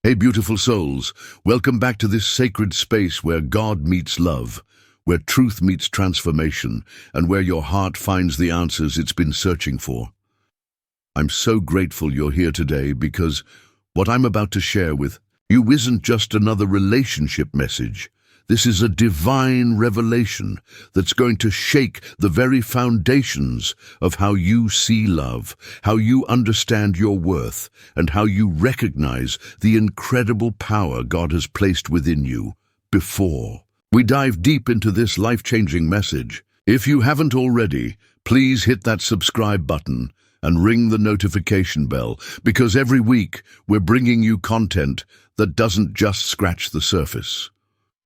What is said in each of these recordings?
Hey, beautiful souls, welcome back to this sacred space where God meets love, where truth meets transformation, and where your heart finds the answers it's been searching for. I'm so grateful you're here today because what I'm about to share with you isn't just another relationship message. This is a divine revelation that's going to shake the very foundations of how you see love, how you understand your worth, and how you recognize the incredible power God has placed within you. Before we dive deep into this life-changing message, if you haven't already, please hit that subscribe button and ring the notification bell, because every week we're bringing you content that doesn't just scratch the surface.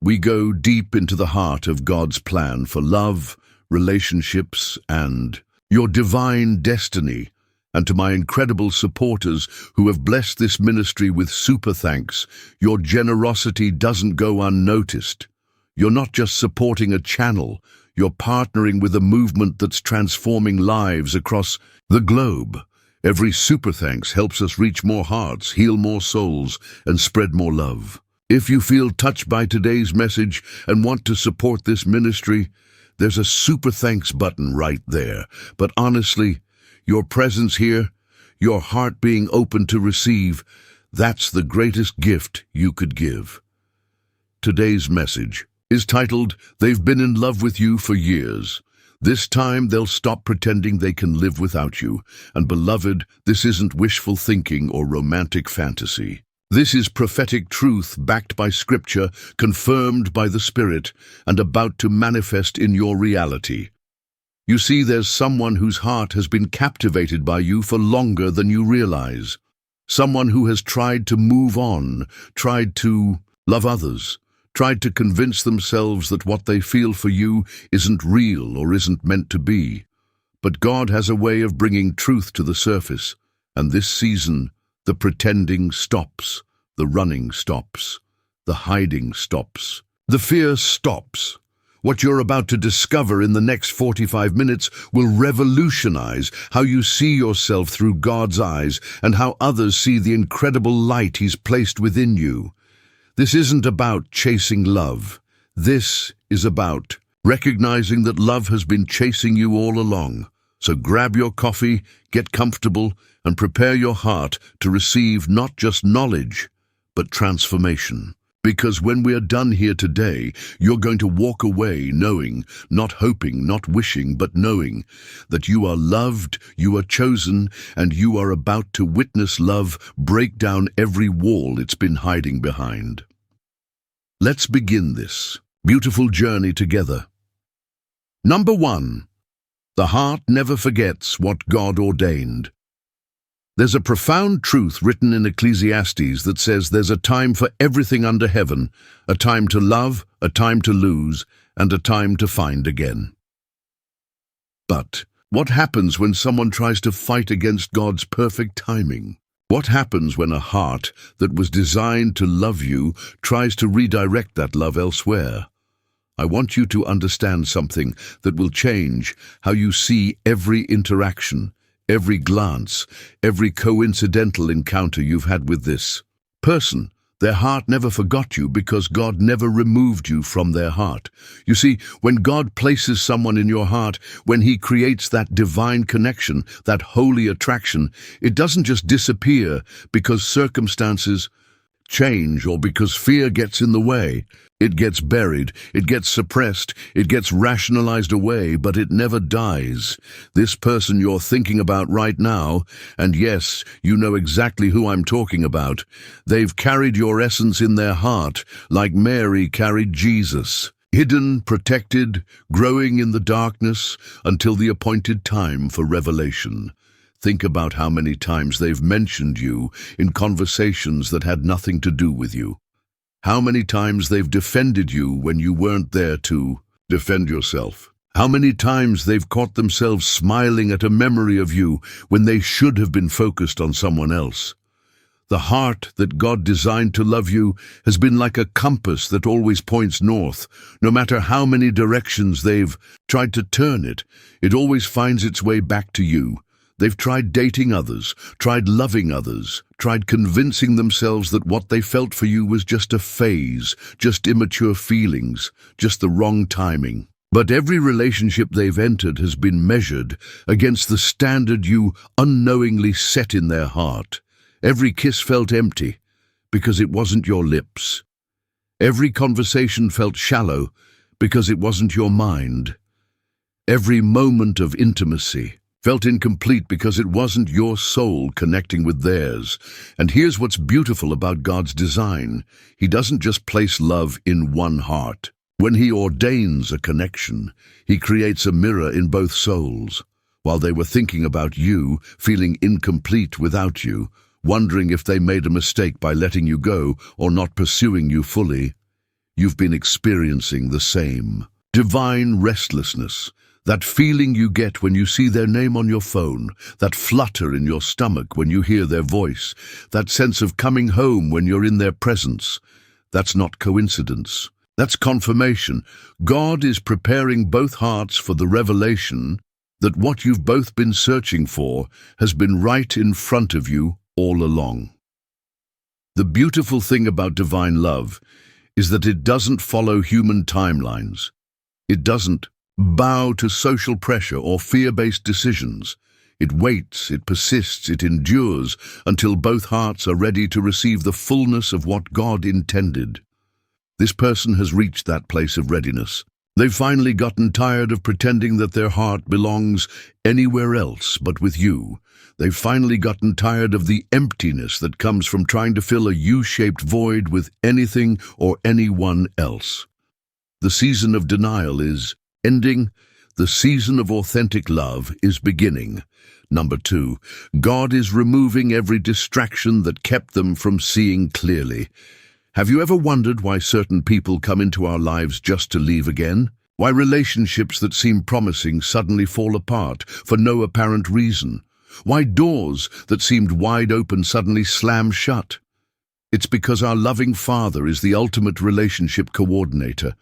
We go deep into the heart of God's plan for love, relationships, and your divine destiny. And to my incredible supporters who have blessed this ministry with super thanks, your generosity doesn't go unnoticed. You're not just supporting a channel, you're partnering with a movement that's transforming lives across the globe. Every super thanks helps us reach more hearts, heal more souls, and spread more love. If you feel touched by today's message and want to support this ministry, there's a super thanks button right there. But honestly, your presence here, your heart being open to receive, that's the greatest gift you could give. Today's message is titled, "They've been in love with you for years. This time they'll stop pretending they can live without you." And beloved, this isn't wishful thinking or romantic fantasy. This is prophetic truth backed by Scripture, confirmed by the Spirit, and about to manifest in your reality. You see, there's someone whose heart has been captivated by you for longer than you realize. Someone who has tried to move on, tried to love others, tried to convince themselves that what they feel for you isn't real or isn't meant to be. But God has a way of bringing truth to the surface, and this season, the pretending stops, the running stops, the hiding stops, the fear stops. What you're about to discover in the next 45 minutes will revolutionize how you see yourself through God's eyes and how others see the incredible light He's placed within you. This isn't about chasing love. This is about recognizing that love has been chasing you all along. So grab your coffee, get comfortable, and prepare your heart to receive not just knowledge, but transformation. Because when we are done here today, you're going to walk away knowing, not hoping, not wishing, but knowing that you are loved, you are chosen, and you are about to witness love break down every wall it's been hiding behind. Let's begin this beautiful journey together. Number 1. The heart never forgets what God ordained. There's a profound truth written in Ecclesiastes that says there's a time for everything under heaven, a time to love, a time to lose, and a time to find again. But what happens when someone tries to fight against God's perfect timing? What happens when a heart that was designed to love you tries to redirect that love elsewhere? I want you to understand something that will change how you see every interaction, every glance, every coincidental encounter you've had with this person. Their heart never forgot you because God never removed you from their heart. You see, when God places someone in your heart, when He creates that divine connection, that holy attraction, it doesn't just disappear because circumstances change or because fear gets in the way. It gets buried, it gets suppressed, it gets rationalized away, but it never dies. This person you're thinking about right now, and yes, you know exactly who I'm talking about, they've carried your essence in their heart, like Mary carried Jesus. Hidden, protected, growing in the darkness until the appointed time for revelation. Think about how many times they've mentioned you in conversations that had nothing to do with you. How many times they've defended you when you weren't there to defend yourself. How many times they've caught themselves smiling at a memory of you when they should have been focused on someone else. The heart that God designed to love you has been like a compass that always points north. No matter how many directions they've tried to turn it, it always finds its way back to you. They've tried dating others, tried loving others, tried convincing themselves that what they felt for you was just a phase, just immature feelings, just the wrong timing. But every relationship they've entered has been measured against the standard you unknowingly set in their heart. Every kiss felt empty because it wasn't your lips. Every conversation felt shallow because it wasn't your mind. Every moment of intimacy felt incomplete because it wasn't your soul connecting with theirs. And here's what's beautiful about God's design. He doesn't just place love in one heart. When He ordains a connection, He creates a mirror in both souls. While they were thinking about you, feeling incomplete without you, wondering if they made a mistake by letting you go or not pursuing you fully, you've been experiencing the same. Divine restlessness, that feeling you get when you see their name on your phone, that flutter in your stomach when you hear their voice, that sense of coming home when you're in their presence. That's not coincidence. That's confirmation. God is preparing both hearts for the revelation that what you've both been searching for has been right in front of you all along. The beautiful thing about divine love is that it doesn't follow human timelines. It doesn't bow to social pressure or fear-based decisions. It waits, it persists, it endures until both hearts are ready to receive the fullness of what God intended. This person has reached that place of readiness. They've finally gotten tired of pretending that their heart belongs anywhere else but with you. They've finally gotten tired of the emptiness that comes from trying to fill a U-shaped void with anything or anyone else. The season of denial is ending. The season of authentic love is beginning. Number 2, God is removing every distraction that kept them from seeing clearly. Have you ever wondered why certain people come into our lives just to leave again? Why relationships that seem promising suddenly fall apart for no apparent reason? Why doors that seemed wide open suddenly slam shut? It's because our loving Father is the ultimate relationship coordinator,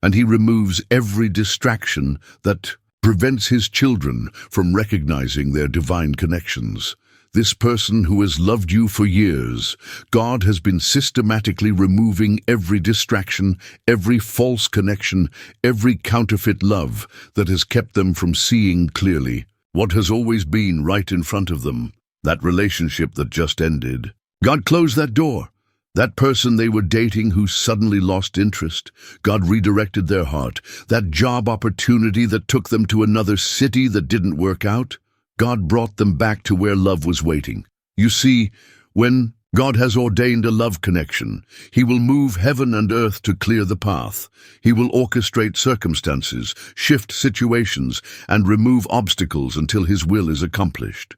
and He removes every distraction that prevents His children from recognizing their divine connections. This person who has loved you for years, God has been systematically removing every distraction, every false connection, every counterfeit love that has kept them from seeing clearly what has always been right in front of them. That relationship that just ended, God closed that door. That person they were dating who suddenly lost interest, God redirected their heart. That job opportunity that took them to another city that didn't work out, God brought them back to where love was waiting. You see, when God has ordained a love connection, He will move heaven and earth to clear the path. He will orchestrate circumstances, shift situations, and remove obstacles until His will is accomplished.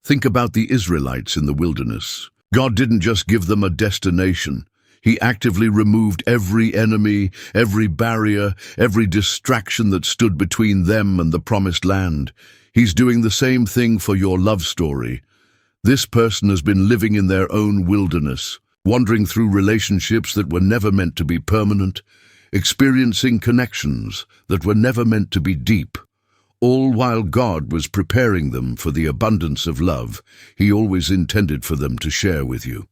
Think about the Israelites in the wilderness. God didn't just give them a destination. He actively removed every enemy, every barrier, every distraction that stood between them and the promised land. He's doing the same thing for your love story. This person has been living in their own wilderness, wandering through relationships that were never meant to be permanent, experiencing connections that were never meant to be deep, all while God was preparing them for the abundance of love He always intended for them to share with you.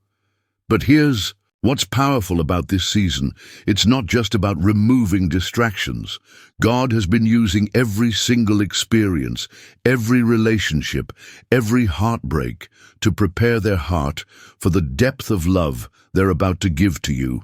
But here's what's powerful about this season. It's not just about removing distractions. God has been using every single experience, every relationship, every heartbreak to prepare their heart for the depth of love they're about to give to you.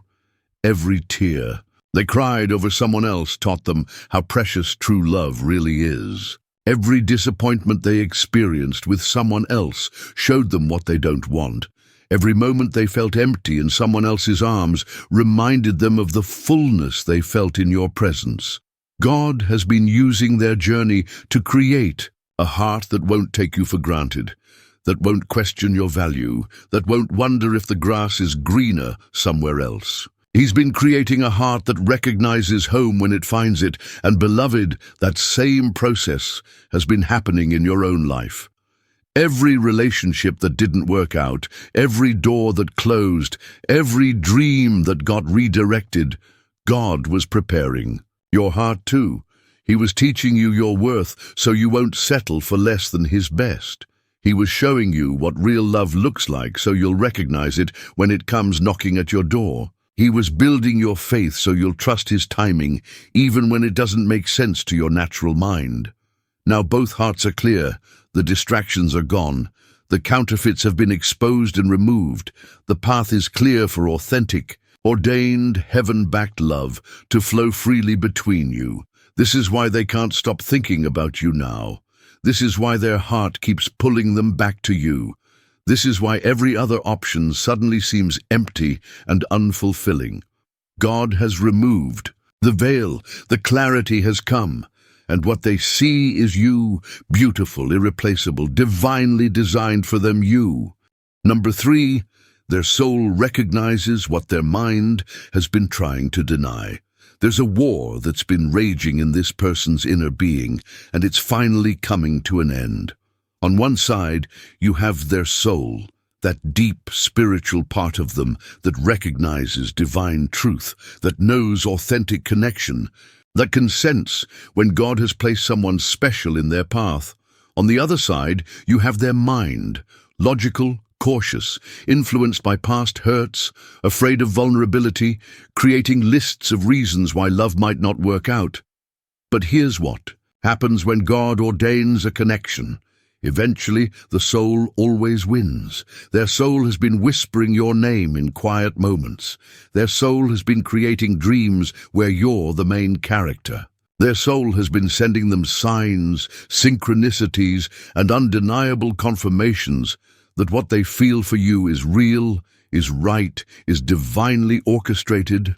Every tear they cried over someone else taught them how precious true love really is. Every disappointment they experienced with someone else showed them what they don't want. Every moment they felt empty in someone else's arms reminded them of the fullness they felt in your presence. God has been using their journey to create a heart that won't take you for granted, that won't question your value, that won't wonder if the grass is greener somewhere else. He's been creating a heart that recognizes home when it finds it, and beloved, that same process has been happening in your own life. Every relationship that didn't work out, every door that closed, every dream that got redirected, God was preparing. Your heart too. He was teaching you your worth so you won't settle for less than His best. He was showing you what real love looks like so you'll recognize it when it comes knocking at your door. He was building your faith so you'll trust his timing, even when it doesn't make sense to your natural mind. Now both hearts are clear, the distractions are gone, the counterfeits have been exposed and removed, the path is clear for authentic, ordained, heaven-backed love to flow freely between you. This is why they can't stop thinking about you now. This is why their heart keeps pulling them back to you. This is why every other option suddenly seems empty and unfulfilling. God has removed the veil, the clarity has come, and what they see is you, beautiful, irreplaceable, divinely designed for them, you. Number 3, their soul recognizes what their mind has been trying to deny. There's a war that's been raging in this person's inner being, and it's finally coming to an end. On one side, you have their soul, that deep spiritual part of them that recognizes divine truth, that knows authentic connection, that can sense when God has placed someone special in their path. On the other side, you have their mind, logical, cautious, influenced by past hurts, afraid of vulnerability, creating lists of reasons why love might not work out. But here's what happens when God ordains a connection. Eventually, the soul always wins. Their soul has been whispering your name in quiet moments. Their soul has been creating dreams where you're the main character. Their soul has been sending them signs, synchronicities, and undeniable confirmations that what they feel for you is real, is right, is divinely orchestrated.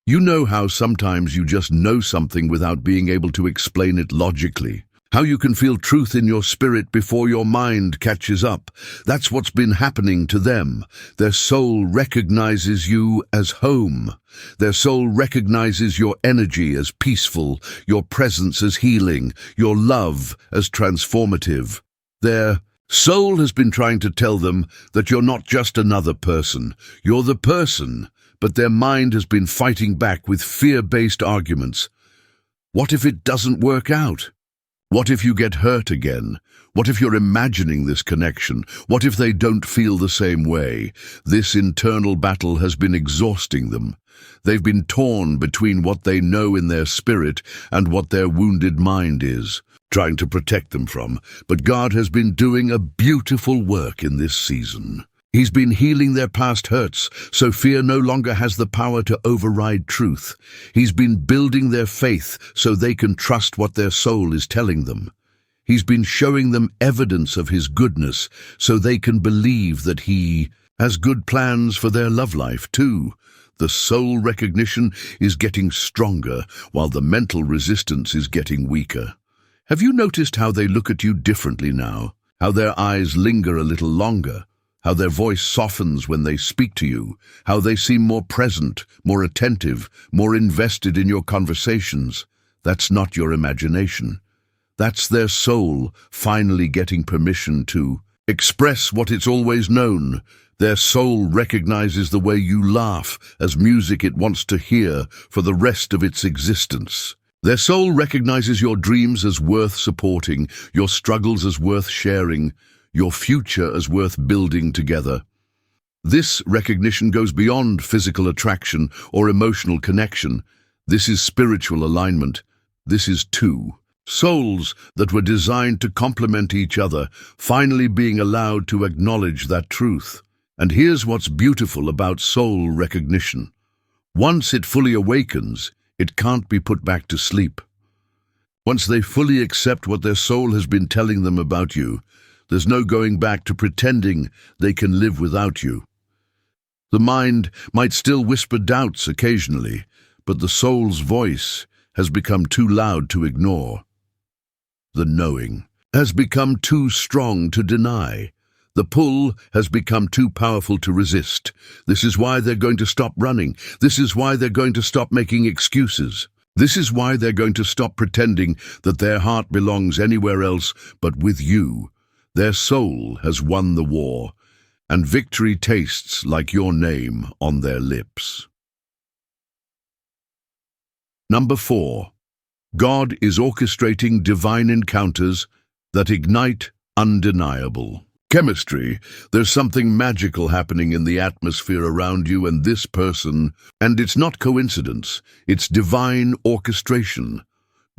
You know how sometimes you just know something without being able to explain it logically. How you can feel truth in your spirit before your mind catches up. That's what's been happening to them. Their soul recognizes you as home. Their soul recognizes your energy as peaceful, your presence as healing, your love as transformative. Their soul has been trying to tell them that you're not just another person. You're the person, but their mind has been fighting back with fear-based arguments. What if it doesn't work out? What if you get hurt again? What if you're imagining this connection? What if they don't feel the same way? This internal battle has been exhausting them. They've been torn between what they know in their spirit and what their wounded mind is trying to protect them from. But God has been doing a beautiful work in this season. He's been healing their past hurts, so fear no longer has the power to override truth. He's been building their faith so they can trust what their soul is telling them. He's been showing them evidence of his goodness so they can believe that he has good plans for their love life too. The soul recognition is getting stronger while the mental resistance is getting weaker. Have you noticed how they look at you differently now? How their eyes linger a little longer? How their voice softens when they speak to you, how they seem more present, more attentive, more invested in your conversations. That's not your imagination. That's their soul finally getting permission to express what it's always known. Their soul recognizes the way you laugh as music it wants to hear for the rest of its existence. Their soul recognizes your dreams as worth supporting, your struggles as worth sharing, your future as worth building together. This recognition goes beyond physical attraction or emotional connection. This is spiritual alignment. This is two souls that were designed to complement each other, finally being allowed to acknowledge that truth. And here's what's beautiful about soul recognition. Once it fully awakens, it can't be put back to sleep. Once they fully accept what their soul has been telling them about you, there's no going back to pretending they can live without you. The mind might still whisper doubts occasionally, but the soul's voice has become too loud to ignore. The knowing has become too strong to deny. The pull has become too powerful to resist. This is why they're going to stop running. This is why they're going to stop making excuses. This is why they're going to stop pretending that their heart belongs anywhere else but with you. Their soul has won the war, and victory tastes like your name on their lips. Number 4. God is orchestrating divine encounters that ignite undeniable. Chemistry. There's something magical happening in the atmosphere around you and this person, and it's not coincidence, it's divine orchestration.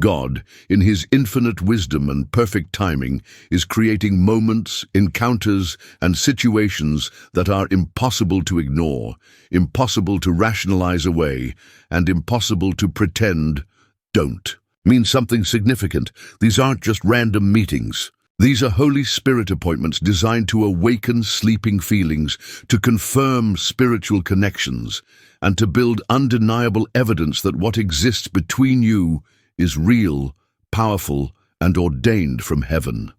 God, in his infinite wisdom and perfect timing, is creating moments, encounters, and situations that are impossible to ignore, impossible to rationalize away, and impossible to pretend don't mean something significant. These aren't just random meetings. These are Holy Spirit appointments designed to awaken sleeping feelings, to confirm spiritual connections, and to build undeniable evidence that what exists between you is real, powerful, and ordained from heaven.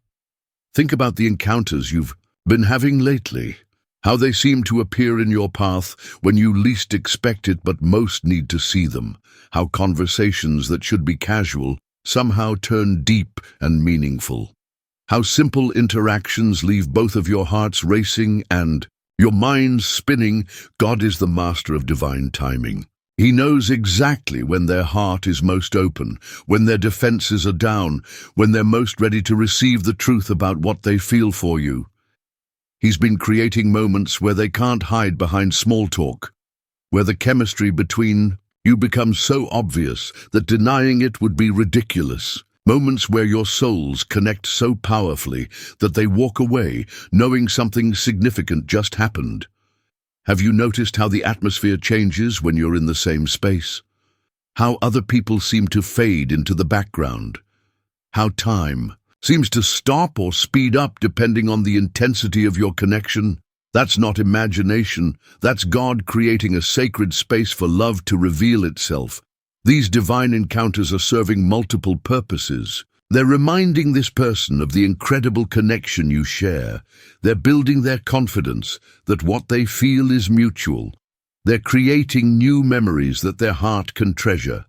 Think about the encounters you've been having lately, how they seem to appear in your path when you least expect it but most need to see them, how conversations that should be casual somehow turn deep and meaningful, how simple interactions leave both of your hearts racing and your minds spinning. God is the master of divine timing. He knows exactly when their heart is most open, when their defenses are down, when they're most ready to receive the truth about what they feel for you. He's been creating moments where they can't hide behind small talk, where the chemistry between you becomes so obvious that denying it would be ridiculous. Moments where your souls connect so powerfully that they walk away knowing something significant just happened. Have you noticed how the atmosphere changes when you're in the same space? How other people seem to fade into the background? How time seems to stop or speed up depending on the intensity of your connection? That's not imagination, that's God creating a sacred space for love to reveal itself. These divine encounters are serving multiple purposes. They're reminding this person of the incredible connection you share. They're building their confidence that what they feel is mutual. They're creating new memories that their heart can treasure.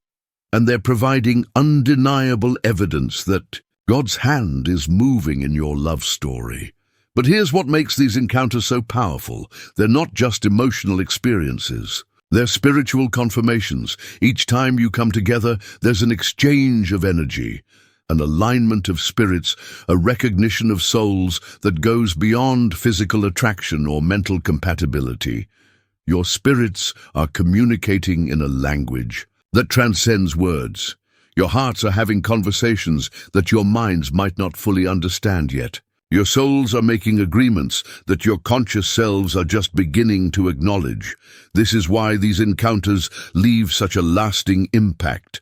And they're providing undeniable evidence that God's hand is moving in your love story. But here's what makes these encounters so powerful. They're not just emotional experiences. They're spiritual confirmations. Each time you come together, there's an exchange of energy, an alignment of spirits, a recognition of souls that goes beyond physical attraction or mental compatibility. Your spirits are communicating in a language that transcends words. Your hearts are having conversations that your minds might not fully understand yet. Your souls are making agreements that your conscious selves are just beginning to acknowledge. This is why these encounters leave such a lasting impact.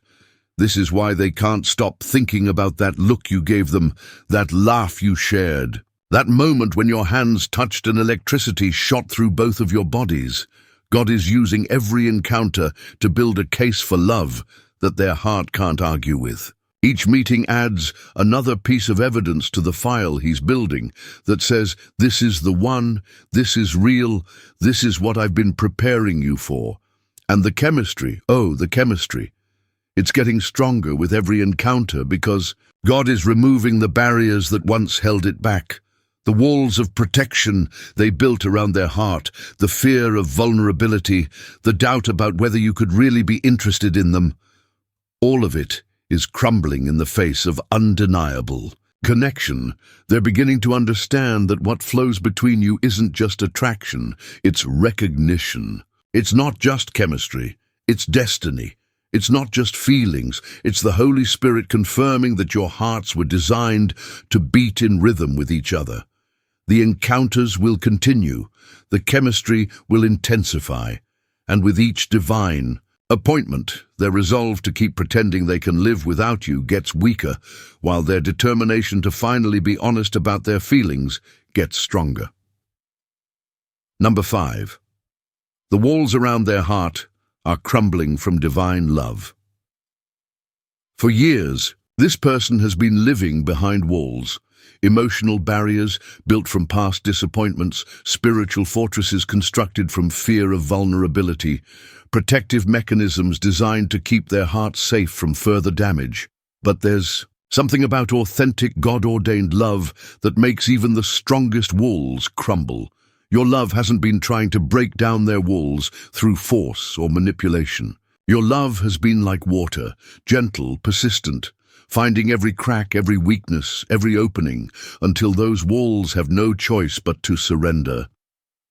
This is why they can't stop thinking about that look you gave them, that laugh you shared, that moment when your hands touched and electricity shot through both of your bodies. God is using every encounter to build a case for love that their heart can't argue with. Each meeting adds another piece of evidence to the file he's building that says, this is the one, this is real, this is what I've been preparing you for. And the chemistry, the chemistry. It's getting stronger with every encounter because God is removing the barriers that once held it back. The walls of protection they built around their heart, the fear of vulnerability, the doubt about whether you could really be interested in them. All of it is crumbling in the face of undeniable connection. They're beginning to understand that what flows between you isn't just attraction, it's recognition. It's not just chemistry, it's destiny. It's not just feelings, it's the Holy Spirit confirming that your hearts were designed to beat in rhythm with each other. The encounters will continue, the chemistry will intensify, and with each divine appointment, their resolve to keep pretending they can live without you gets weaker, while their determination to finally be honest about their feelings gets stronger. Number 5. The walls around their heart are crumbling from divine love. For years, this person has been living behind walls, emotional barriers built from past disappointments, spiritual fortresses constructed from fear of vulnerability, protective mechanisms designed to keep their hearts safe from further damage. But there's something about authentic, God-ordained love that makes even the strongest walls crumble. Your love hasn't been trying to break down their walls through force or manipulation. Your love has been like water, gentle, persistent, finding every crack, every weakness, every opening, until those walls have no choice but to surrender.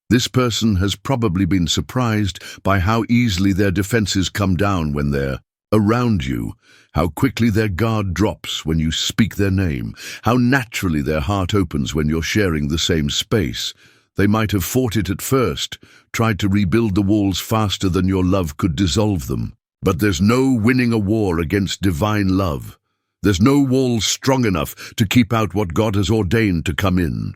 This person has probably been surprised by how easily their defenses come down when they're around you, how quickly their guard drops when you speak their name, how naturally their heart opens when you're sharing the same space. They might have fought it at first, tried to rebuild the walls faster than your love could dissolve them. But there's no winning a war against divine love. There's no wall strong enough to keep out what God has ordained to come in.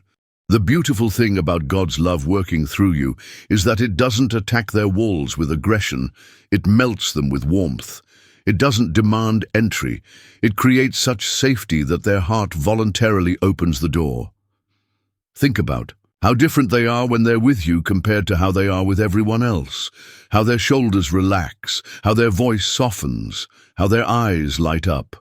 The beautiful thing about God's love working through you is that it doesn't attack their walls with aggression, it melts them with warmth. It doesn't demand entry, it creates such safety that their heart voluntarily opens the door. Think about how different they are when they're with you compared to how they are with everyone else, how their shoulders relax, how their voice softens, how their eyes light up.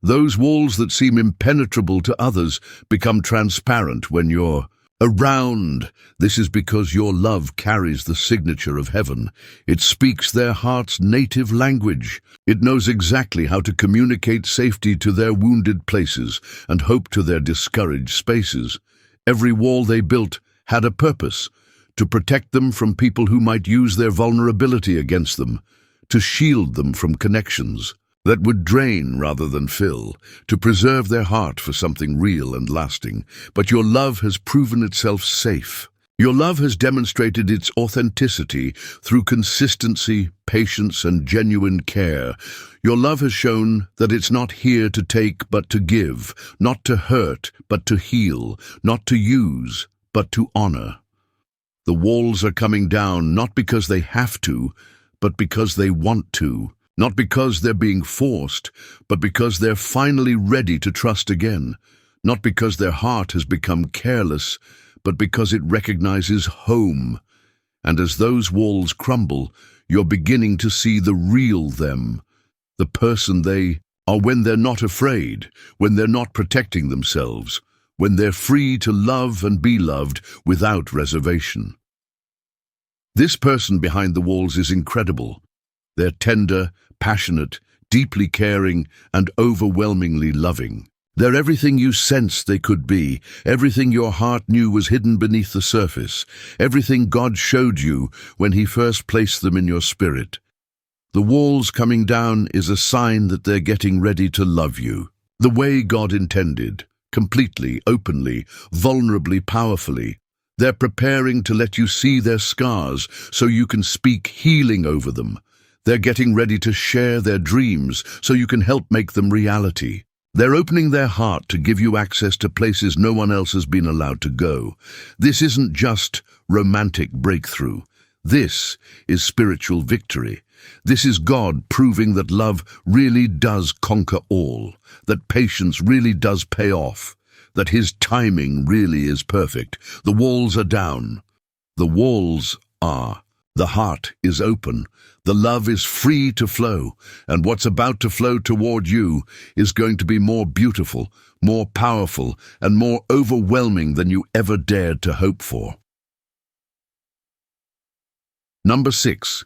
Those walls that seem impenetrable to others become transparent when you're around. This is because your love carries the signature of heaven. It speaks their heart's native language. It knows exactly how to communicate safety to their wounded places and hope to their discouraged spaces. Every wall they built had a purpose: to protect them from people who might use their vulnerability against them, to shield them from connections that would drain rather than fill, to preserve their heart for something real and lasting. But your love has proven itself safe. Your love has demonstrated its authenticity through consistency, patience, and genuine care. Your love has shown that it's not here to take but to give, not to hurt but to heal, not to use but to honor. The walls are coming down not because they have to, but because they want to. Not because they're being forced, but because they're finally ready to trust again. Not because their heart has become careless, but because it recognizes home. And as those walls crumble, you're beginning to see the real them, the person they are when they're not afraid, when they're not protecting themselves, when they're free to love and be loved without reservation. This person behind the walls is incredible. They're tender, passionate, deeply caring, and overwhelmingly loving. They're everything you sensed they could be, everything your heart knew was hidden beneath the surface, everything God showed you when He first placed them in your spirit. The walls coming down is a sign that they're getting ready to love you, the way God intended, completely, openly, vulnerably, powerfully. They're preparing to let you see their scars so you can speak healing over them. They're getting ready to share their dreams so you can help make them reality. They're opening their heart to give you access to places no one else has been allowed to go. This isn't just romantic breakthrough. This is spiritual victory. This is God proving that love really does conquer all, that patience really does pay off, that His timing really is perfect. The walls are down. The walls are. The heart is open. The love is free to flow, and what's about to flow toward you is going to be more beautiful, more powerful, and more overwhelming than you ever dared to hope for. Number 6.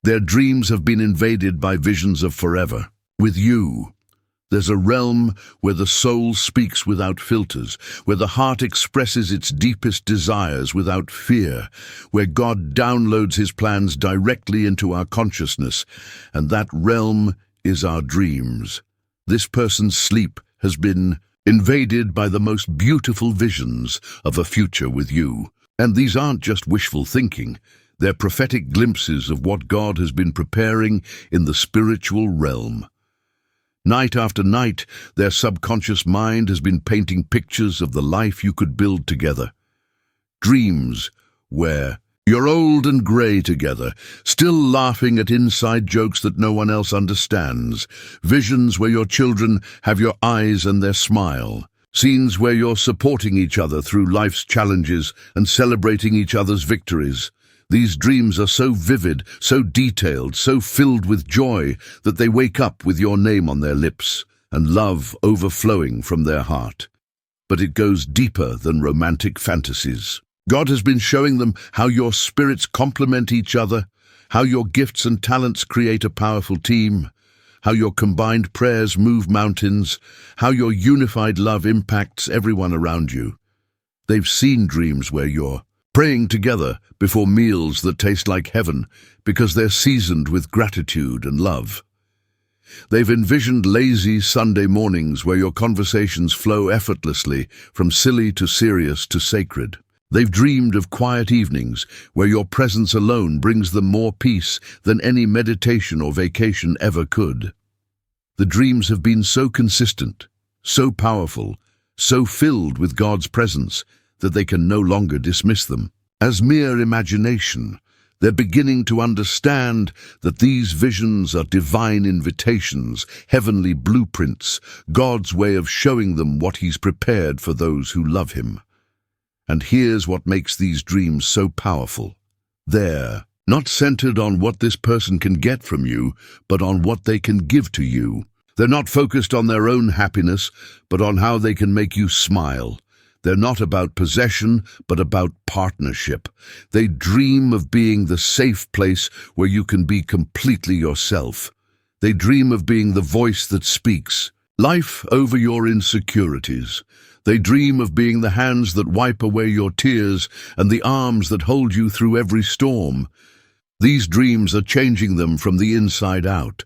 Their dreams have been invaded by visions of forever. With you, there's a realm where the soul speaks without filters, where the heart expresses its deepest desires without fear, where God downloads His plans directly into our consciousness, and that realm is our dreams. This person's sleep has been invaded by the most beautiful visions of a future with you. And these aren't just wishful thinking. They're prophetic glimpses of what God has been preparing in the spiritual realm. Night after night, their subconscious mind has been painting pictures of the life you could build together. Dreams where you're old and grey together, still laughing at inside jokes that no one else understands. Visions where your children have your eyes and their smile. Scenes where you're supporting each other through life's challenges and celebrating each other's victories. These dreams are so vivid, so detailed, so filled with joy that they wake up with your name on their lips and love overflowing from their heart. But it goes deeper than romantic fantasies. God has been showing them how your spirits complement each other, how your gifts and talents create a powerful team, how your combined prayers move mountains, how your unified love impacts everyone around you. They've seen dreams where you're praying together before meals that taste like heaven because they're seasoned with gratitude and love. They've envisioned lazy Sunday mornings where your conversations flow effortlessly from silly to serious to sacred. They've dreamed of quiet evenings where your presence alone brings them more peace than any meditation or vacation ever could. The dreams have been so consistent, so powerful, so filled with God's presence that they can no longer dismiss them as mere imagination. They're beginning to understand that these visions are divine invitations, heavenly blueprints, God's way of showing them what He's prepared for those who love Him. And here's what makes these dreams so powerful. They're not centered on what this person can get from you, but on what they can give to you. They're not focused on their own happiness, but on how they can make you smile. They're not about possession, but about partnership. They dream of being the safe place where you can be completely yourself. They dream of being the voice that speaks life over your insecurities. They dream of being the hands that wipe away your tears and the arms that hold you through every storm. These dreams are changing them from the inside out.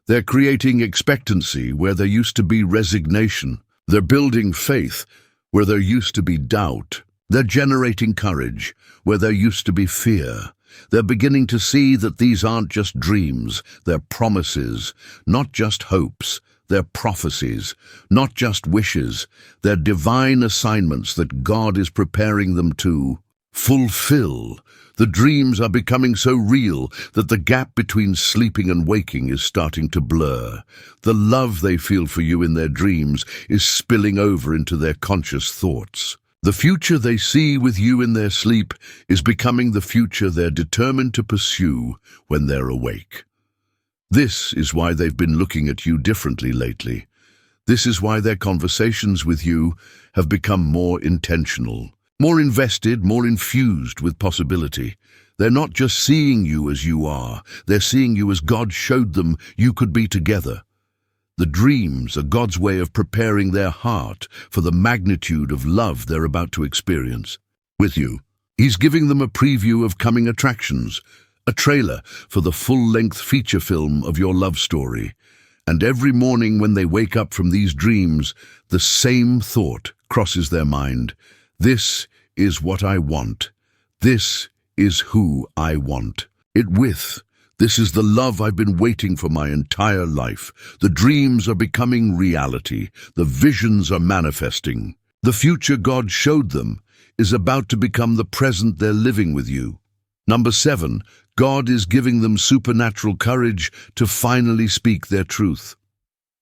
They're creating expectancy where there used to be resignation. They're building faith where there used to be doubt. They're generating courage where there used to be fear. They're beginning to see that these aren't just dreams, they're promises, not just hopes. They're prophecies, not just wishes. They're divine assignments that God is preparing them to fulfill. The dreams are becoming so real that the gap between sleeping and waking is starting to blur. The love they feel for you in their dreams is spilling over into their conscious thoughts. The future they see with you in their sleep is becoming the future they're determined to pursue when they're awake. This is why they've been looking at you differently lately. This is why their conversations with you have become more intentional, more invested, more infused with possibility. They're not just seeing you as you are, they're seeing you as God showed them you could be together. The dreams are God's way of preparing their heart for the magnitude of love they're about to experience with you. He's giving them a preview of coming attractions, a trailer for the full-length feature film of your love story. And every morning when they wake up from these dreams, the same thought crosses their mind. This is what I want. This is who I want it with. This is the love I've been waiting for my entire life. The dreams are becoming reality. The visions are manifesting. The future God showed them is about to become the present they're living with you. Number 7, God is giving them supernatural courage to finally speak their truth.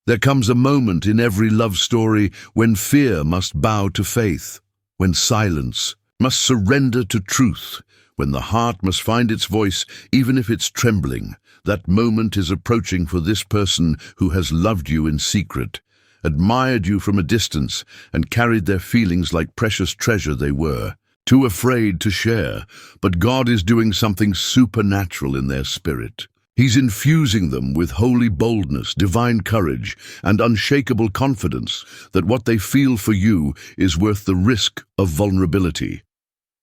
There comes a moment in every love story when fear must bow to faith, when silence must surrender to truth, when the heart must find its voice even if it's trembling. That moment is approaching for this person who has loved you in secret, admired you from a distance, and carried their feelings like precious treasure they were, too afraid to share. But God is doing something supernatural in their spirit. He's infusing them with holy boldness, divine courage, and unshakable confidence that what they feel for you is worth the risk of vulnerability.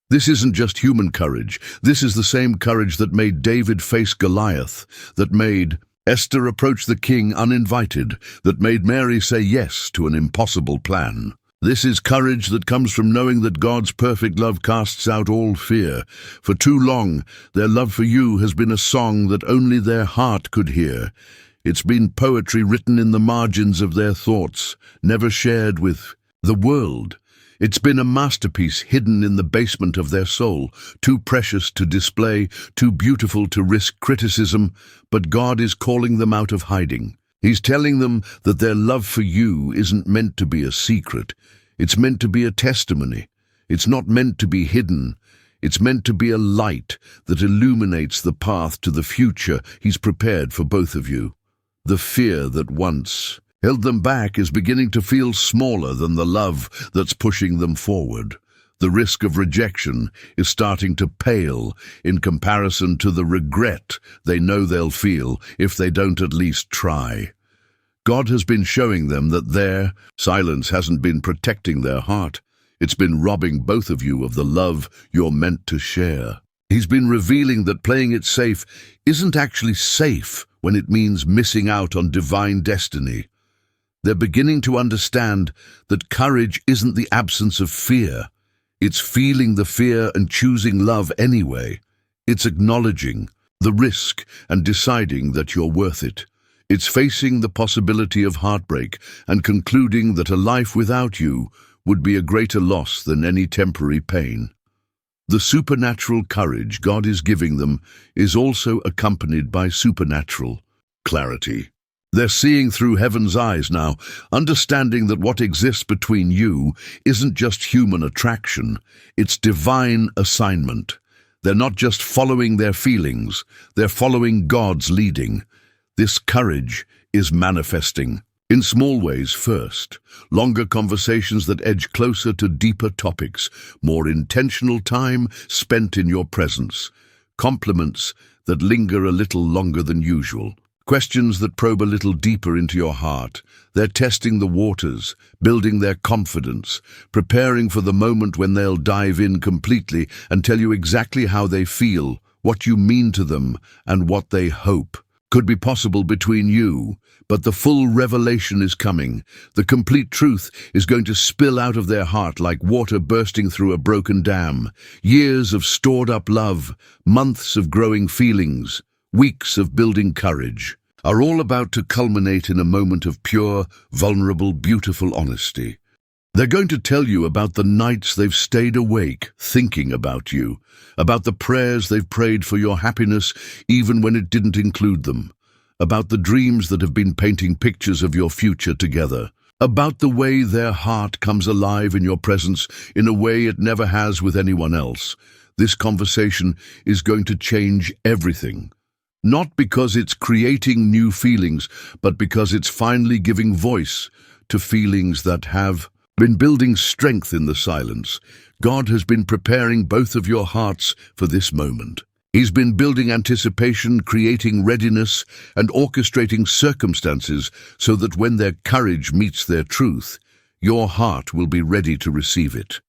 This isn't just human courage. This is the same courage that made David face Goliath, that made Esther approach the king uninvited, that made Mary say yes to an impossible plan. This is courage that comes from knowing that God's perfect love casts out all fear. For too long, their love for you has been a song that only their heart could hear. It's been poetry written in the margins of their thoughts, never shared with the world. It's been a masterpiece hidden in the basement of their soul, too precious to display, too beautiful to risk criticism, but God is calling them out of hiding. He's telling them that their love for you isn't meant to be a secret. It's meant to be a testimony. It's not meant to be hidden. It's meant to be a light that illuminates the path to the future He's prepared for both of you. The fear that once held them back is beginning to feel smaller than the love that's pushing them forward. The risk of rejection is starting to pale in comparison to the regret they know they'll feel if they don't at least try. God has been showing them that their silence hasn't been protecting their heart. It's been robbing both of you of the love you're meant to share. He's been revealing that playing it safe isn't actually safe when it means missing out on divine destiny. They're beginning to understand that courage isn't the absence of fear. It's feeling the fear and choosing love anyway. It's acknowledging the risk and deciding that you're worth it. It's facing the possibility of heartbreak and concluding that a life without you would be a greater loss than any temporary pain. The supernatural courage God is giving them is also accompanied by supernatural clarity. They're seeing through heaven's eyes now, understanding that what exists between you isn't just human attraction, it's divine assignment. They're not just following their feelings, they're following God's leading. This courage is manifesting in small ways first, longer conversations that edge closer to deeper topics, more intentional time spent in your presence, compliments that linger a little longer than usual, questions that probe a little deeper into your heart. They're testing the waters, building their confidence, preparing for the moment when they'll dive in completely and tell you exactly how they feel, what you mean to them, and what they hope could be possible between you. But the full revelation is coming. The complete truth is going to spill out of their heart like water bursting through a broken dam. Years of stored up love, months of growing feelings, weeks of building courage are all about to culminate in a moment of pure, vulnerable, beautiful honesty. They're going to tell you about the nights they've stayed awake thinking about you, about the prayers they've prayed for your happiness even when it didn't include them, about the dreams that have been painting pictures of your future together, about the way their heart comes alive in your presence in a way it never has with anyone else. This conversation is going to change everything. Not because it's creating new feelings, but because it's finally giving voice to feelings that have been building strength in the silence. God has been preparing both of your hearts for this moment. He's been building anticipation, creating readiness, and orchestrating circumstances so that when their courage meets their truth, your heart will be ready to receive it.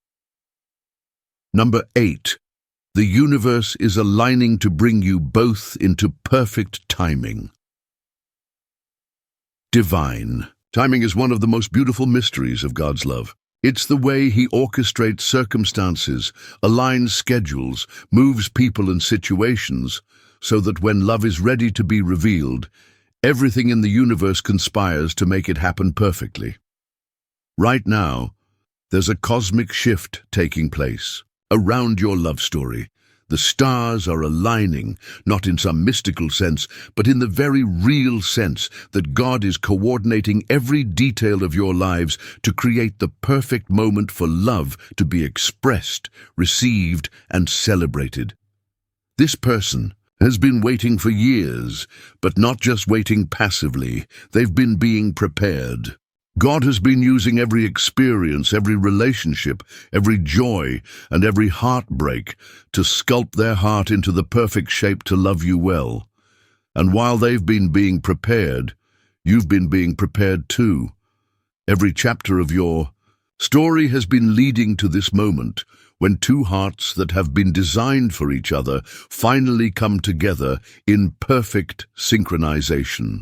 Number 8. The universe is aligning to bring you both into perfect timing. Divine timing is one of the most beautiful mysteries of God's love. It's the way He orchestrates circumstances, aligns schedules, moves people and situations, so that when love is ready to be revealed, everything in the universe conspires to make it happen perfectly. Right now, there's a cosmic shift taking place around your love story. The stars are aligning, not in some mystical sense, but in the very real sense that God is coordinating every detail of your lives to create the perfect moment for love to be expressed, received, and celebrated. This person has been waiting for years, but not just waiting passively. They've been being prepared. God has been using every experience, every relationship, every joy, and every heartbreak to sculpt their heart into the perfect shape to love you well. And while they've been being prepared, you've been being prepared too. Every chapter of your story has been leading to this moment when two hearts that have been designed for each other finally come together in perfect synchronization.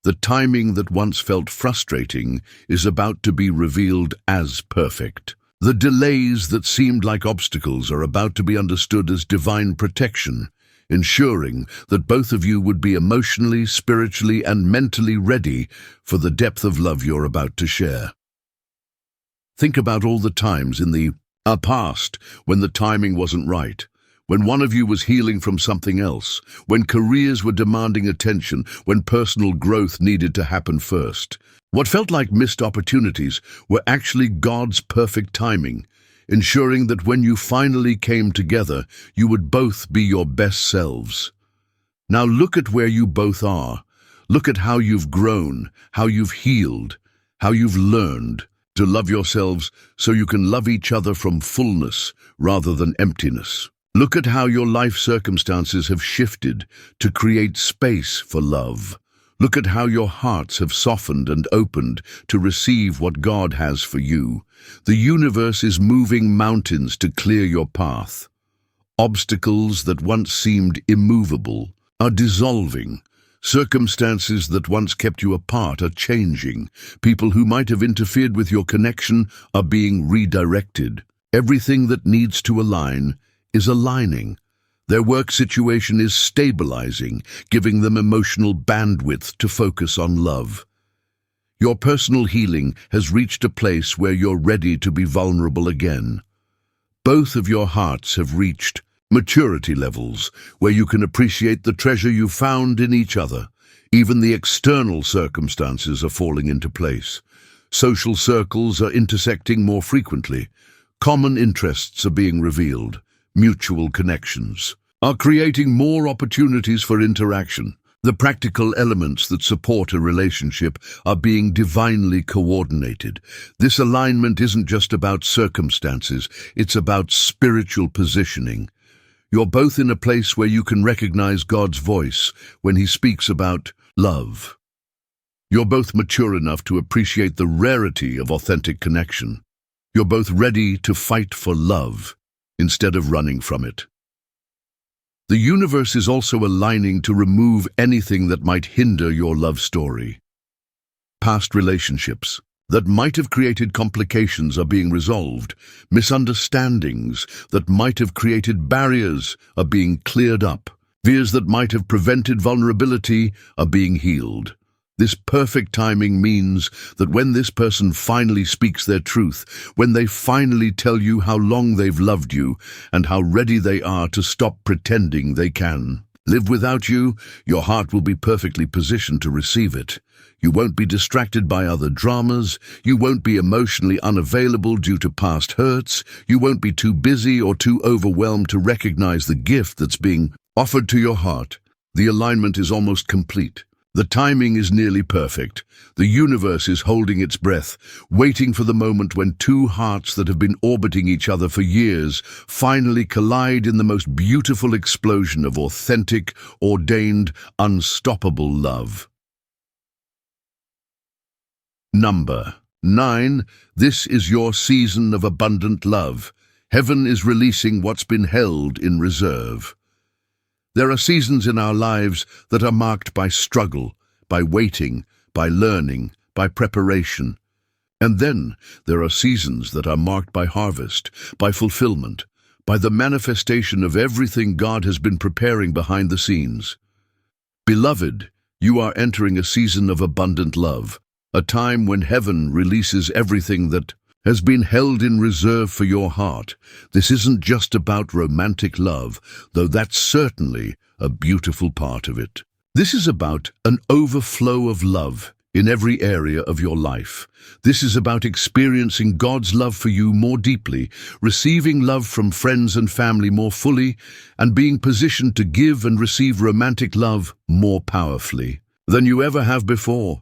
The timing that once felt frustrating is about to be revealed as perfect. The delays that seemed like obstacles are about to be understood as divine protection, ensuring that both of you would be emotionally, spiritually, and mentally ready for the depth of love you're about to share. Think about all the times in the past when the timing wasn't right, when one of you was healing from something else, when careers were demanding attention, when personal growth needed to happen first. What felt like missed opportunities were actually God's perfect timing, ensuring that when you finally came together, you would both be your best selves. Now look at where you both are. Look at how you've grown, how you've healed, how you've learned. to love yourselves so you can love each other from fullness rather than emptiness. Look at how your life circumstances have shifted to create space for love. Look at how your hearts have softened and opened to receive what God has for you. The universe is moving mountains to clear your path. Obstacles that once seemed immovable are dissolving. Circumstances that once kept you apart are changing. People who might have interfered with your connection are being redirected. Everything that needs to align is aligning. Their work situation is stabilizing, giving them emotional bandwidth to focus on love. Your personal healing has reached a place where you're ready to be vulnerable again. Both of your hearts have reached maturity levels where you can appreciate the treasure you found in each other. Even the external circumstances are falling into place. Social circles are intersecting more frequently. Common interests are being revealed. Mutual connections are creating more opportunities for interaction. The practical elements that support a relationship are being divinely coordinated. This alignment isn't just about circumstances, it's about spiritual positioning. You're both in a place where you can recognize God's voice when He speaks about love. You're both mature enough to appreciate the rarity of authentic connection. You're both ready to fight for love instead of running from it. The universe is also aligning to remove anything that might hinder your love story. Past relationships that might have created complications are being resolved. Misunderstandings that might have created barriers are being cleared up. Fears that might have prevented vulnerability are being healed. This perfect timing means that when this person finally speaks their truth, when they finally tell you how long they've loved you and how ready they are to stop pretending they can live without you, your heart will be perfectly positioned to receive it. You won't be distracted by other dramas. You won't be emotionally unavailable due to past hurts. You won't be too busy or too overwhelmed to recognize the gift that's being offered to your heart. The alignment is almost complete. The timing is nearly perfect. The universe is holding its breath, waiting for the moment when two hearts that have been orbiting each other for years finally collide in the most beautiful explosion of authentic, ordained, unstoppable love. Number 9. This is your season of abundant love. Heaven is releasing what's been held in reserve. There are seasons in our lives that are marked by struggle, by waiting, by learning, by preparation. And then there are seasons that are marked by harvest, by fulfillment, by the manifestation of everything God has been preparing behind the scenes. Beloved, you are entering a season of abundant love, a time when heaven releases everything that has been held in reserve for your heart. This isn't just about romantic love, though that's certainly a beautiful part of it. This is about an overflow of love in every area of your life. This is about experiencing God's love for you more deeply, receiving love from friends and family more fully, and being positioned to give and receive romantic love more powerfully than you ever have before.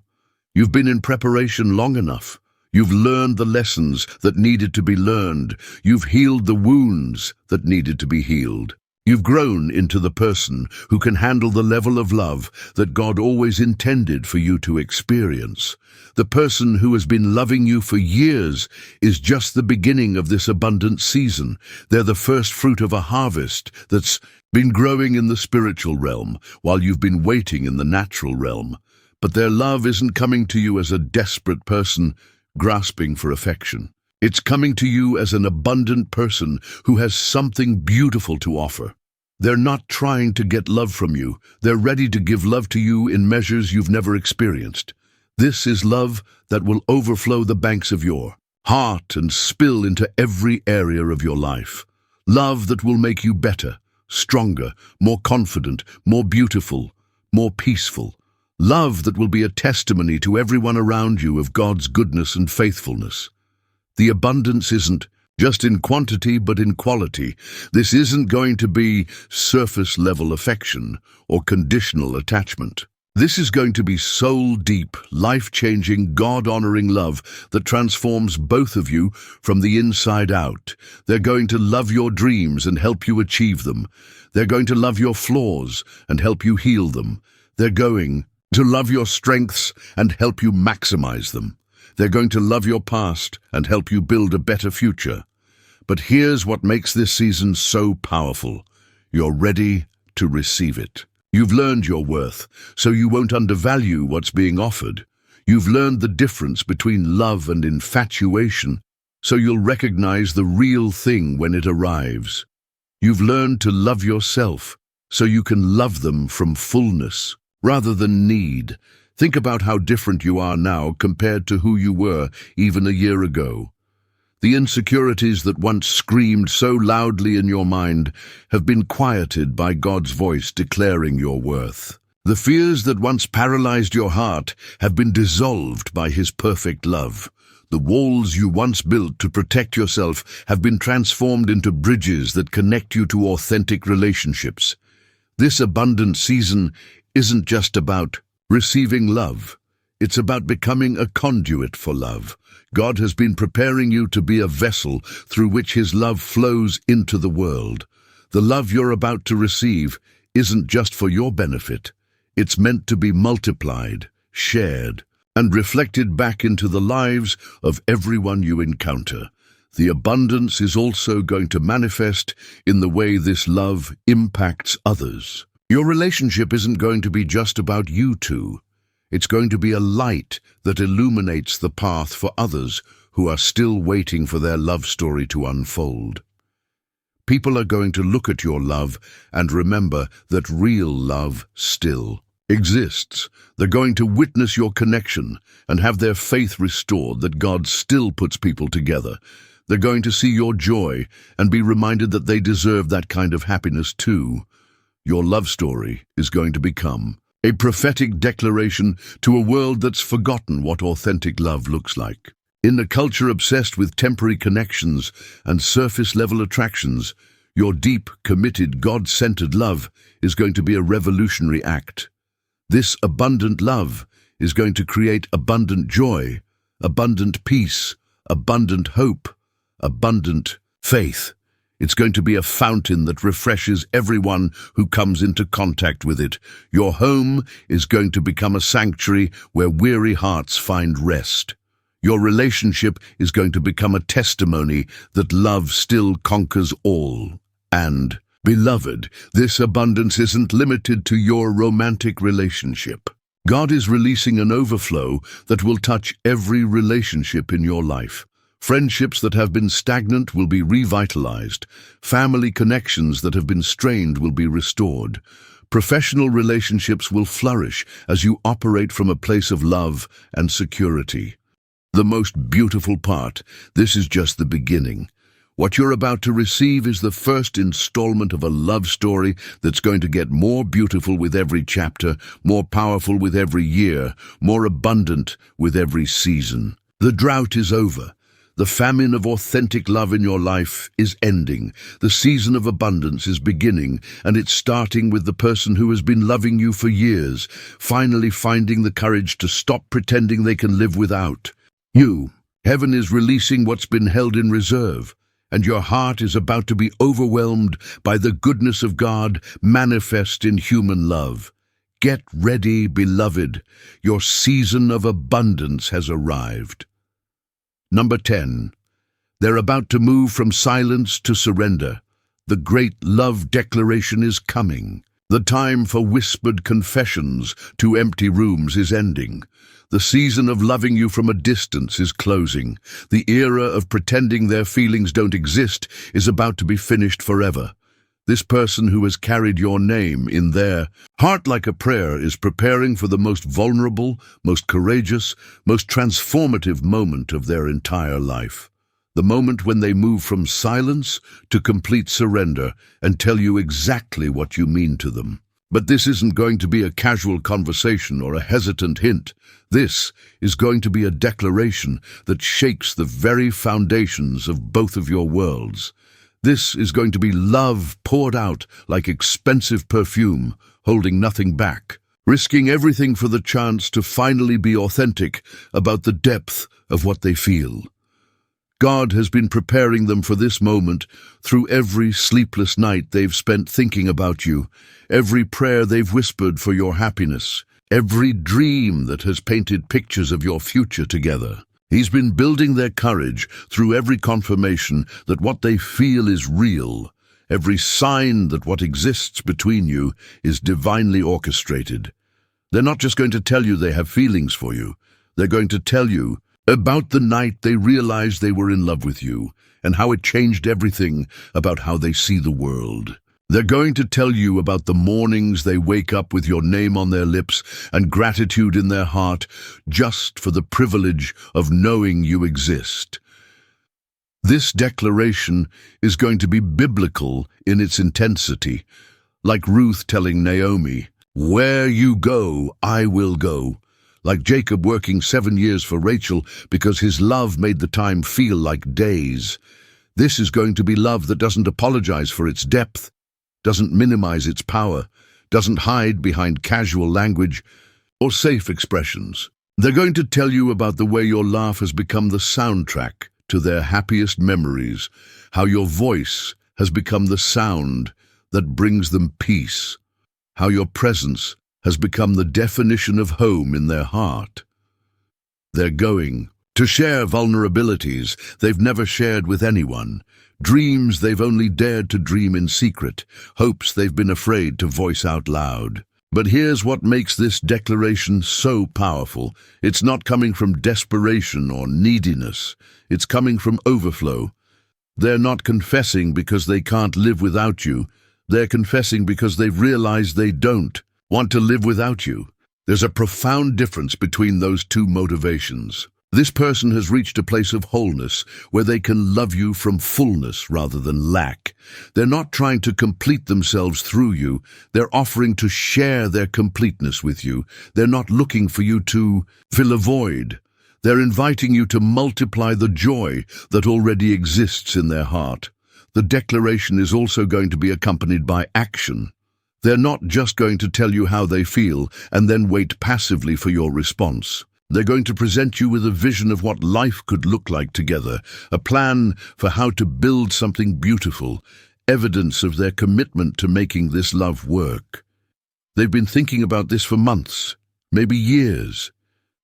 You've been in preparation long enough. You've learned the lessons that needed to be learned. You've healed the wounds that needed to be healed. You've grown into the person who can handle the level of love that God always intended for you to experience. The person who has been loving you for years is just the beginning of this abundant season. They're the first fruit of a harvest that's been growing in the spiritual realm while you've been waiting in the natural realm. But their love isn't coming to you as a desperate person grasping for affection. It's coming to you as an abundant person who has something beautiful to offer. They're not trying to get love from you. They're ready to give love to you in measures you've never experienced. This is love that will overflow the banks of your heart and spill into every area of your life. Love that will make you better, stronger, more confident, more beautiful, more peaceful. Love that will be a testimony to everyone around you of God's goodness and faithfulness. The abundance isn't just in quantity, but in quality. This isn't going to be surface-level affection or conditional attachment. This is going to be soul-deep, life-changing, God-honoring love that transforms both of you from the inside out. They're going to love your dreams and help you achieve them. They're going to love your flaws and help you heal them. They're going to love your strengths and help you maximize them. They're going to love your past and help you build a better future. But here's what makes this season so powerful. You're ready to receive it. You've learned your worth, so you won't undervalue what's being offered. You've learned the difference between love and infatuation, so you'll recognize the real thing when it arrives. You've learned to love yourself, so you can love them from fullness, rather than need. Think about how different you are now compared to who you were even a year ago. The insecurities that once screamed so loudly in your mind have been quieted by God's voice declaring your worth. The fears that once paralyzed your heart have been dissolved by His perfect love. The walls you once built to protect yourself have been transformed into bridges that connect you to authentic relationships. This abundant season isn't just about receiving love. It's about becoming a conduit for love. God has been preparing you to be a vessel through which His love flows into the world. The love you're about to receive isn't just for your benefit. It's meant to be multiplied, shared, and reflected back into the lives of everyone you encounter. The abundance is also going to manifest in the way this love impacts others. Your relationship isn't going to be just about you two. It's going to be a light that illuminates the path for others who are still waiting for their love story to unfold. People are going to look at your love and remember that real love still exists. They're going to witness your connection and have their faith restored that God still puts people together. They're going to see your joy and be reminded that they deserve that kind of happiness too. Your love story is going to become a prophetic declaration to a world that's forgotten what authentic love looks like. In a culture obsessed with temporary connections and surface-level attractions, your deep, committed, God-centered love is going to be a revolutionary act. This abundant love is going to create abundant joy, abundant peace, abundant hope, abundant faith. It's going to be a fountain that refreshes everyone who comes into contact with it. Your home is going to become a sanctuary where weary hearts find rest. Your relationship is going to become a testimony that love still conquers all. And, beloved, this abundance isn't limited to your romantic relationship. God is releasing an overflow that will touch every relationship in your life. Friendships that have been stagnant will be revitalized. Family connections that have been strained will be restored. Professional relationships will flourish as you operate from a place of love and security. The most beautiful part, this is just the beginning. What you're about to receive is the first installment of a love story that's going to get more beautiful with every chapter, more powerful with every year, more abundant with every season. The drought is over. The famine of authentic love in your life is ending. The season of abundance is beginning, and it's starting with the person who has been loving you for years, finally finding the courage to stop pretending they can live without you. Heaven is releasing what's been held in reserve, and your heart is about to be overwhelmed by the goodness of God manifest in human love. Get ready, beloved. Your season of abundance has arrived. Number 10. They're about to move from silence to surrender. The great love declaration is coming. The time for whispered confessions to empty rooms is ending. The season of loving you from a distance is closing. The era of pretending their feelings don't exist is about to be finished forever. This person who has carried your name in their heart like a prayer is preparing for the most vulnerable, most courageous, most transformative moment of their entire life. The moment when they move from silence to complete surrender and tell you exactly what you mean to them. But this isn't going to be a casual conversation or a hesitant hint. This is going to be a declaration that shakes the very foundations of both of your worlds. This is going to be love poured out like expensive perfume, holding nothing back. risking everything for the chance to finally be authentic about the depth of what they feel. God has been preparing them for this moment through every sleepless night they've spent thinking about you, every prayer they've whispered for your happiness, every dream that has painted pictures of your future together. He's been building their courage through every confirmation that what they feel is real, every sign that what exists between you is divinely orchestrated. They're not just going to tell you they have feelings for you. They're going to tell you about the night they realized they were in love with you and how it changed everything about how they see the world. They're going to tell you about the mornings they wake up with your name on their lips and gratitude in their heart just for the privilege of knowing you exist. This declaration is going to be biblical in its intensity, like Ruth telling Naomi, "Where you go, I will go." Like Jacob working 7 years for Rachel because his love made the time feel like days. This is going to be love that doesn't apologize for its depth, doesn't minimize its power, doesn't hide behind casual language or safe expressions. They're going to tell you about the way your laugh has become the soundtrack to their happiest memories, how your voice has become the sound that brings them peace, how your presence has become the definition of home in their heart. They're going to share vulnerabilities they've never shared with anyone, dreams they've only dared to dream in secret, hopes they've been afraid to voice out loud. But here's what makes this declaration so powerful. It's not coming from desperation or neediness. It's coming from overflow. They're not confessing because they can't live without you. They're confessing because they've realized they don't want to live without you. There's a profound difference between those two motivations. This person has reached a place of wholeness where they can love you from fullness rather than lack. They're not trying to complete themselves through you. They're offering to share their completeness with you. They're not looking for you to fill a void. They're inviting you to multiply the joy that already exists in their heart. The declaration is also going to be accompanied by action. They're not just going to tell you how they feel and then wait passively for your response. They're going to present you with a vision of what life could look like together, a plan for how to build something beautiful, evidence of their commitment to making this love work. They've been thinking about this for months, maybe years.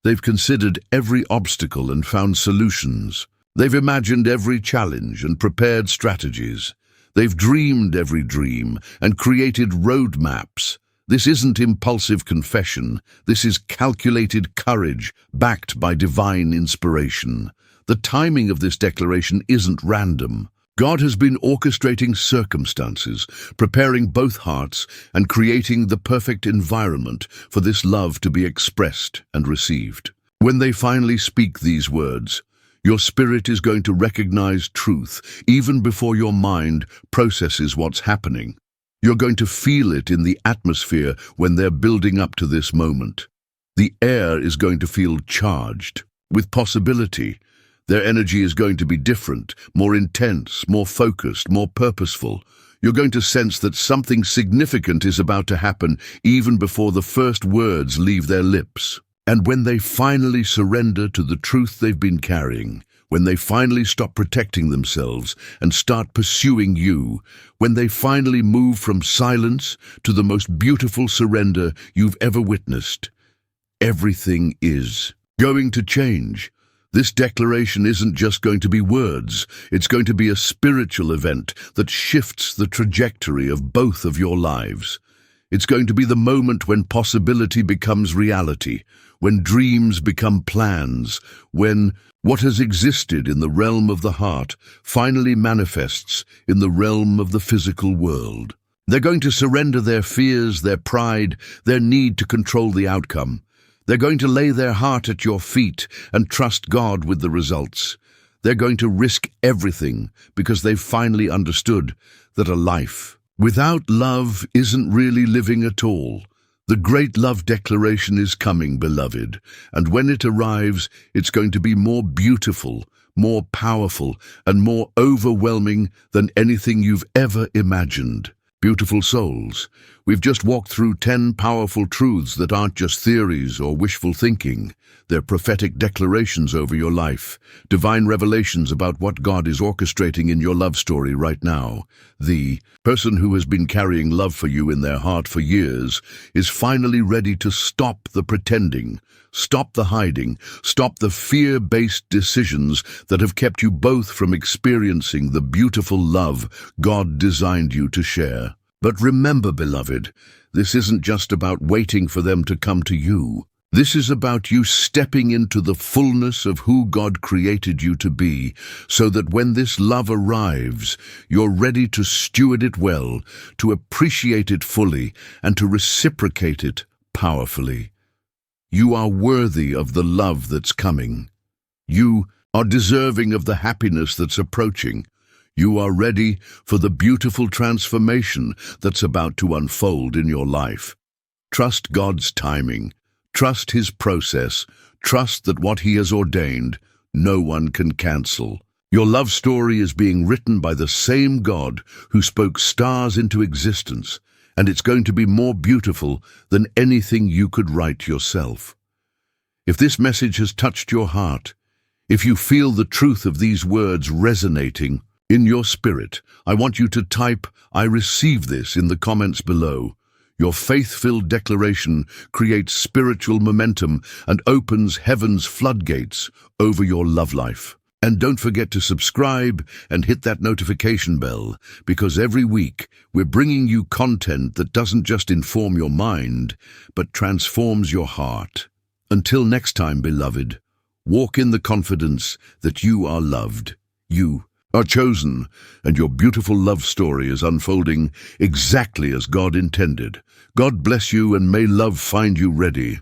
They've considered every obstacle and found solutions. They've imagined every challenge and prepared strategies. They've dreamed every dream and created roadmaps. This isn't impulsive confession. This is calculated courage backed by divine inspiration. The timing of this declaration isn't random. God has been orchestrating circumstances, preparing both hearts, and creating the perfect environment for this love to be expressed and received. When they finally speak these words, your spirit is going to recognize truth even before your mind processes what's happening. You're going to feel it in the atmosphere when they're building up to this moment. The air is going to feel charged with possibility. Their energy is going to be different, more intense, more focused, more purposeful. You're going to sense that something significant is about to happen even before the first words leave their lips. And when they finally surrender to the truth they've been carrying, when they finally stop protecting themselves and start pursuing you, when they finally move from silence to the most beautiful surrender you've ever witnessed, everything is going to change. This declaration isn't just going to be words. It's going to be a spiritual event that shifts the trajectory of both of your lives. It's going to be the moment when possibility becomes reality, when dreams become plans, when what has existed in the realm of the heart finally manifests in the realm of the physical world. They're going to surrender their fears, their pride, their need to control the outcome. They're going to lay their heart at your feet and trust God with the results. They're going to risk everything because they've finally understood that a life without love isn't really living at all. The great love declaration is coming, beloved, and when it arrives, it's going to be more beautiful, more powerful, and more overwhelming than anything you've ever imagined. Beautiful souls, We've just walked through 10 powerful truths that aren't just theories or wishful thinking. They're prophetic declarations over your life, divine revelations about what God is orchestrating in your love story right now. The person who has been carrying love for you in their heart for years is finally ready to stop the pretending, stop the hiding, stop the fear-based decisions that have kept you both from experiencing the beautiful love God designed you to share. But remember, beloved, this isn't just about waiting for them to come to you. This is about you stepping into the fullness of who God created you to be, so that when this love arrives, you're ready to steward it well, to appreciate it fully, and to reciprocate it powerfully. You are worthy of the love that's coming. You are deserving of the happiness that's approaching. You are ready for the beautiful transformation that's about to unfold in your life. Trust God's timing. Trust His process. Trust that what He has ordained, no one can cancel. Your love story is being written by the same God who spoke stars into existence, and it's going to be more beautiful than anything you could write yourself. If this message has touched your heart, if you feel the truth of these words resonating in your spirit, I want you to type, "I receive this," in the comments below. Your faith-filled declaration creates spiritual momentum and opens heaven's floodgates over your love life. And don't forget to subscribe and hit that notification bell, because every week we're bringing you content that doesn't just inform your mind, but transforms your heart. Until next time, beloved, walk in the confidence that you are loved. You are chosen, and your beautiful love story is unfolding exactly as God intended. God bless you, and may love find you ready.